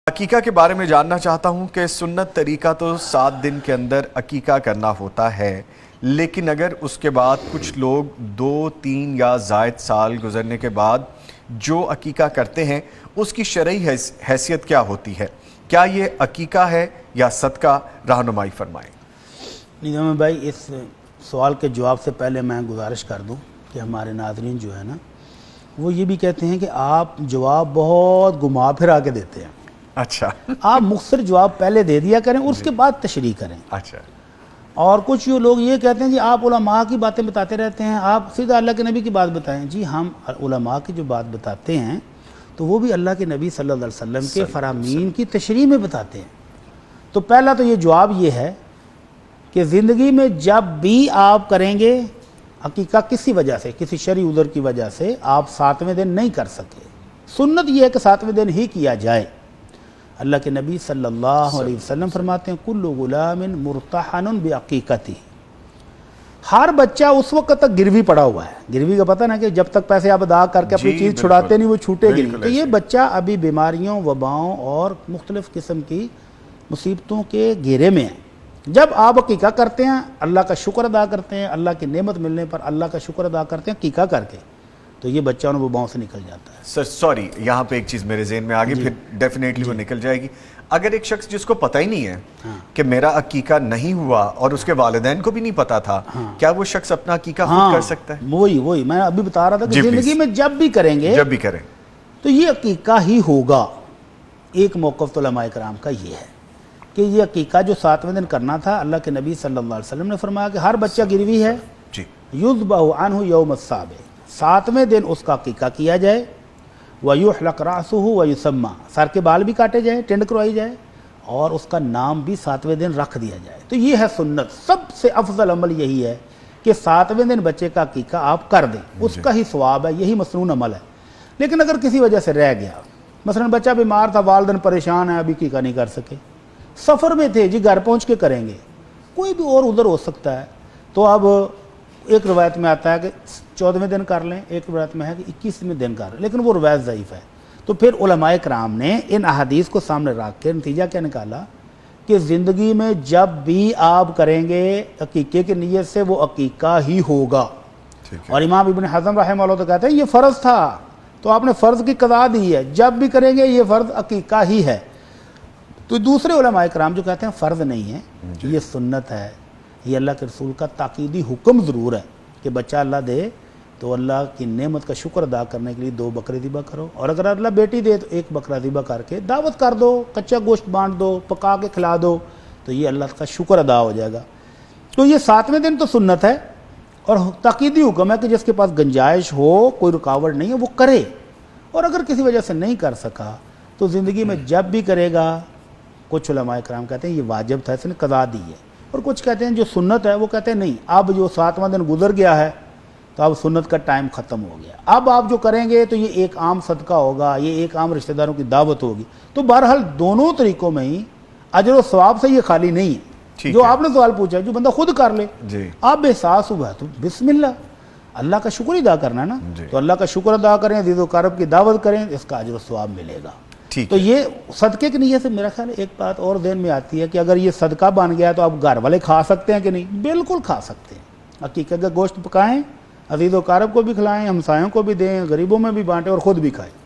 عقیقہ کے بارے میں جاننا چاہتا ہوں کہ سنت طریقہ تو 7 دن کے اندر عقیقہ کرنا ہوتا ہے، لیکن اگر اس کے بعد کچھ لوگ 2، 3 یا زائد سال گزرنے کے بعد جو عقیقہ کرتے ہیں اس کی شرعی حیثیت کیا ہوتی ہے؟ کیا یہ عقیقہ ہے یا صدقہ؟ رہنمائی فرمائیں۔ نظام بھائی، اس سوال کے جواب سے پہلے میں گزارش کر دوں کہ ہمارے ناظرین جو ہے نا، وہ یہ بھی کہتے ہیں کہ آپ جواب بہت گھما پھرا کے دیتے ہیں۔ اچھا، آپ مختصر جواب پہلے دے دیا کریں اور اس کے بعد تشریح کریں۔ اچھا، اور کچھ لوگ یہ کہتے ہیں جی آپ علماء کی باتیں بتاتے رہتے ہیں، آپ سیدھا اللہ کے نبی کی بات بتائیں۔ جی ہم علماء کی جو بات بتاتے ہیں تو وہ بھی اللہ کے نبی صلی اللہ علیہ وسلم کے فرامین کی تشریح میں بتاتے ہیں۔ تو پہلا تو یہ جواب یہ ہے کہ زندگی میں جب بھی آپ کریں گے عقیقہ، کسی وجہ سے، کسی شرعی عذر کی وجہ سے آپ 7ویں دن نہیں کر سکے، سنت یہ ہے کہ 7ویں دن ہی کیا جائے۔ اللہ کے نبی صلی اللہ علیہ وسلم فرماتے ہیں کل غلام مرتحن بعقیقتہ، ہر بچہ اس وقت تک گروی پڑا ہوا ہے۔ گروی کا پتہ نا کہ جب تک پیسے آپ ادا کر کے اپنی چیز چھڑاتے نہیں وہ چھوٹے گی نہیں، تو یہ بچہ ابھی بیماریوں، وباؤں اور مختلف قسم کی مصیبتوں کے گھیرے میں ہے۔ جب آپ عقیقہ کرتے ہیں، اللہ کا شکر ادا کرتے ہیں، اللہ کی نعمت ملنے پر اللہ کا شکر ادا کرتے ہیں عقیقہ کر کے، تو یہ بچہ ان وباؤں سے نکل جاتا ہے۔ سر سوری، یہاں پہ ایک چیز میرے ذہن میں آگے پھر ڈیفینیٹلی وہ نکل جائے گی۔ اگر ایک شخص جس کو پتہ ہی نہیں ہے کہ میرا عقیقہ نہیں ہوا اور اس کے والدین کو بھی نہیں پتا تھا، کیا وہ شخص اپنا عقیقہ خود کر سکتا ہے؟ وہی میں ابھی بتا رہا تھا کہ زندگی میں جب بھی کریں گے، جب بھی کریں تو یہ عقیقہ ہی ہوگا۔ ایک موقف علماء کرام کا یہ ہے کہ یہ عقیقہ جو 7ویں دن کرنا تھا، اللہ کے نبی صلی اللہ علیہ وسلم نے فرمایا کہ ہر بچہ گروی ہے، یذبح عنہ یوم السابع، 7ویں دن اس کا عقیقہ کیا جائے، وَيُحْلَقْ رَأْسُهُ وَيُسَمَّى، سر کے بال بھی کاٹے جائیں، ٹینڈ کروائی جائے، اور اس کا نام بھی 7ویں دن رکھ دیا جائے۔ تو یہ ہے سنت، سب سے افضل عمل یہی ہے کہ 7ویں دن بچے کا عقیقہ آپ کر دیں، اس کا ہی ثواب ہے، یہی مسنون عمل ہے۔ لیکن اگر کسی وجہ سے رہ گیا، مثلا بچہ بیمار تھا، والدین پریشان ہیں، ابھی عقیقہ نہیں کر سکے، سفر میں تھے، جی گھر پہنچ کے کریں گے، کوئی بھی اور ادھر ہو سکتا ہے، تو اب ایک روایت میں آتا ہے کہ 14ویں دن کر لیں، ایک روایت میں ہے کہ 21ویں دن کر لیں، لیکن وہ روایت ضعیف ہے۔ تو پھر علماء کرام نے ان احادیث کو سامنے رکھ کے نتیجہ کیا نکالا کہ زندگی میں جب بھی آپ کریں گے عقیقے کی نیت سے، وہ عقیقہ ہی ہوگا۔ اور امام ابن حزم رحمہ اللہ تو کہتے ہیں یہ فرض تھا تو آپ نے فرض کی قضا دی ہے، جب بھی کریں گے یہ فرض عقیقہ ہی ہے۔ تو دوسرے علماء کرام جو کہتے ہیں فرض نہیں ہے، یہ سنت ہے، یہ اللہ کے رسول کا تاکیدی حکم ضرور ہے کہ بچہ اللہ دے تو اللہ کی نعمت کا شکر ادا کرنے کے لیے 2 بکرے ذبح کرو، اور اگر اللہ بیٹی دے تو 1 بکرا ذبح کر کے دعوت کر دو، کچا گوشت بانٹ دو، پکا کے کھلا دو، تو یہ اللہ کا شکر ادا ہو جائے گا۔ تو یہ 7ویں دن تو سنت ہے، اور تاکیدی حکم ہے کہ جس کے پاس گنجائش ہو، کوئی رکاوٹ نہیں ہے، وہ کرے، اور اگر کسی وجہ سے نہیں کر سکا تو زندگی میں جب بھی کرے گا۔ کچھ علماء کرام کہتے ہیں یہ واجب تھا، اس نے قضا دی ہے، اور کچھ کہتے ہیں جو سنت ہے وہ کہتے ہیں نہیں، اب جو 7واں دن گزر گیا ہے تو اب سنت کا ٹائم ختم ہو گیا، اب آپ جو کریں گے تو یہ ایک عام صدقہ ہوگا، یہ ایک عام رشتہ داروں کی دعوت ہوگی۔ تو بہرحال دونوں طریقوں میں ہی اجر و ثواب سے یہ خالی نہیں ہے۔ جو آپ نے سوال پوچھا جو بندہ خود کر لے، آپ بے احساس ہوا تو بسم اللہ کا شکر ادا کرنا ہے نا، تو اللہ کا شکر ادا کریں، عزیز و کرب کی دعوت کریں، اس کا اجر و ثواب ملے گا۔ تو یہ صدقے کی نیت سے میرا خیال ایک بات اور ذہن میں آتی ہے کہ اگر یہ صدقہ بن گیا تو آپ گھر والے کھا سکتے ہیں کہ نہیں؟ بالکل کھا سکتے ہیں، عقیقہ کا گوشت پکائیں، عزیز و قارب کو بھی کھلائیں، ہمسایوں کو بھی دیں، غریبوں میں بھی بانٹیں، اور خود بھی کھائیں۔